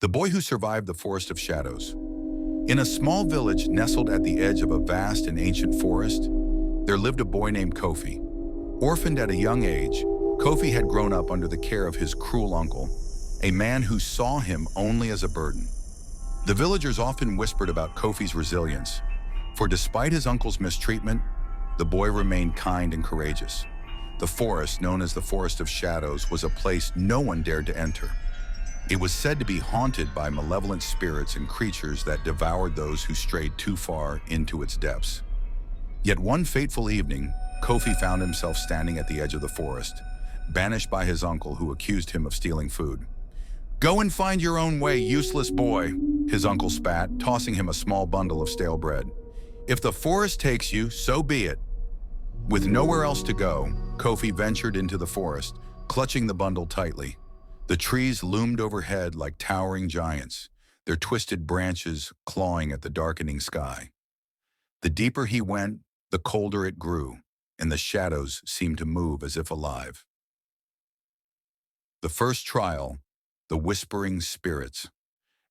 The Boy Who Survived the Forest of Shadows. In a small village nestled at the edge of a vast and ancient forest, there lived a boy named Kofi. Orphaned at a young age, Kofi had grown up under the care of his cruel uncle, a man who saw him only as a burden. The villagers often whispered about Kofi's resilience, for despite his uncle's mistreatment, the boy remained kind and courageous. The forest, known as the Forest of Shadows, was a place no one dared to enter. It was said to be haunted by malevolent spirits and creatures that devoured those who strayed too far into its depths. Yet one fateful evening, Kofi found himself standing at the edge of the forest, banished by his uncle who accused him of stealing food. "Go and find your own way, useless boy," his uncle spat, tossing him a small bundle of stale bread. "If the forest takes you, so be it." With nowhere else to go, Kofi ventured into the forest, clutching the bundle tightly. The trees loomed overhead like towering giants, their twisted branches clawing at the darkening sky. The deeper he went, the colder it grew, and the shadows seemed to move as if alive. The first trial, the whispering spirits.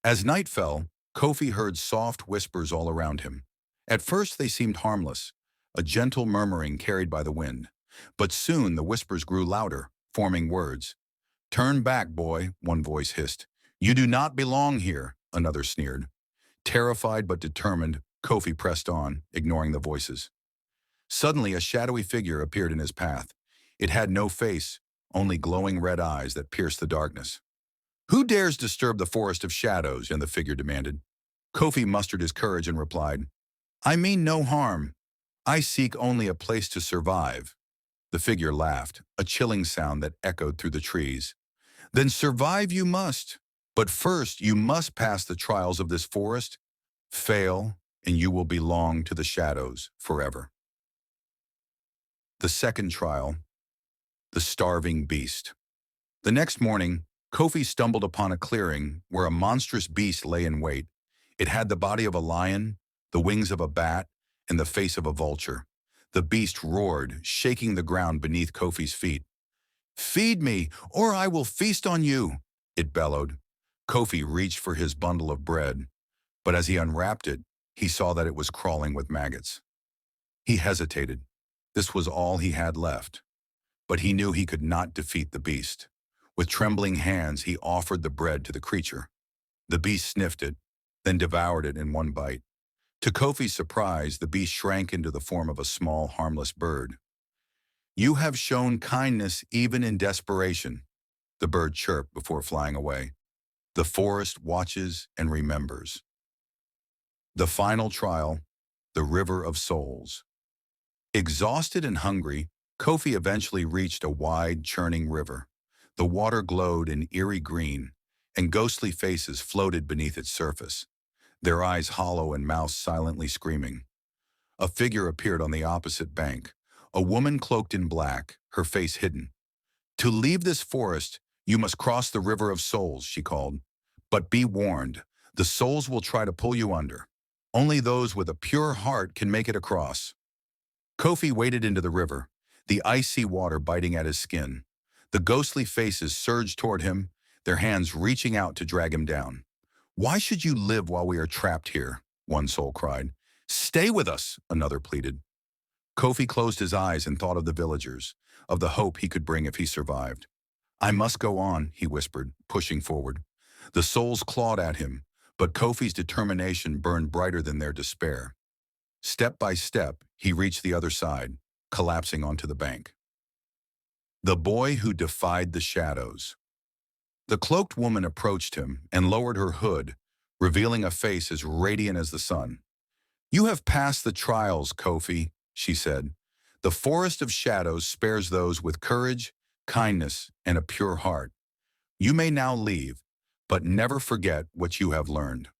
As night fell, Kofi heard soft whispers all around him. At first they seemed harmless, a gentle murmuring carried by the wind. But soon the whispers grew louder, forming words. "Turn back, boy," one voice hissed. "You do not belong here," another sneered. Terrified but determined, Kofi pressed on, ignoring the voices. Suddenly, a shadowy figure appeared in his path. It had no face, only glowing red eyes that pierced the darkness. "Who dares disturb the Forest of Shadows?" and the figure demanded. Kofi mustered his courage and replied, "I mean no harm. I seek only a place to survive." The figure laughed, a chilling sound that echoed through the trees. "Then survive you must. But first you must pass the trials of this forest. Fail, and you will belong to the shadows forever." The second trial, the starving beast. The next morning, Kofi stumbled upon a clearing where a monstrous beast lay in wait. It had the body of a lion, the wings of a bat, and the face of a vulture. The beast roared, shaking the ground beneath Kofi's feet. "Feed me, or I will feast on you," it bellowed. Kofi reached for his bundle of bread, but as he unwrapped it, he saw that it was crawling with maggots. He hesitated. This was all he had left. But he knew he could not defeat the beast. With trembling hands, he offered the bread to the creature. The beast sniffed it, then devoured it in one bite. To Kofi's surprise, the beast shrank into the form of a small, harmless bird. "You have shown kindness even in desperation," the bird chirped before flying away. The forest watches and remembers. The final trial, the River of Souls. Exhausted and hungry, Kofi eventually reached a wide, churning river. The water glowed in eerie green, and ghostly faces floated beneath its surface, their eyes hollow and mouths silently screaming. A figure appeared on the opposite bank, a woman cloaked in black, her face hidden. "To leave this forest, you must cross the River of Souls," she called. "But be warned, the souls will try to pull you under. Only those with a pure heart can make it across." Kofi waded into the river, the icy water biting at his skin. The ghostly faces surged toward him, their hands reaching out to drag him down. "Why should you live while we are trapped here?" one soul cried. "Stay with us," another pleaded. Kofi closed his eyes and thought of the villagers, of the hope he could bring if he survived. "I must go on," he whispered, pushing forward. The souls clawed at him, but Kofi's determination burned brighter than their despair. Step by step, he reached the other side, collapsing onto the bank. The Boy Who Defied the Shadows. The cloaked woman approached him and lowered her hood, revealing a face as radiant as the sun. "You have passed the trials, Kofi," she said. "The Forest of Shadows spares those with courage, kindness, and a pure heart. You may now leave, but never forget what you have learned."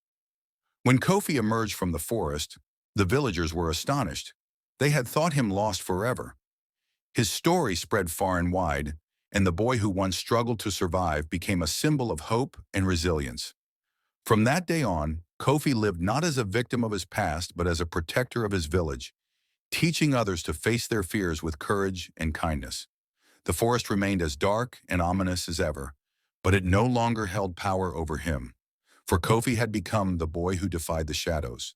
When Kofi emerged from the forest, the villagers were astonished. They had thought him lost forever. His story spread far and wide, and the boy who once struggled to survive became a symbol of hope and resilience. From that day on, Kofi lived not as a victim of his past, but as a protector of his village, teaching others to face their fears with courage and kindness. The forest remained as dark and ominous as ever, but it no longer held power over him. for Kofi had become the boy who defied the shadows.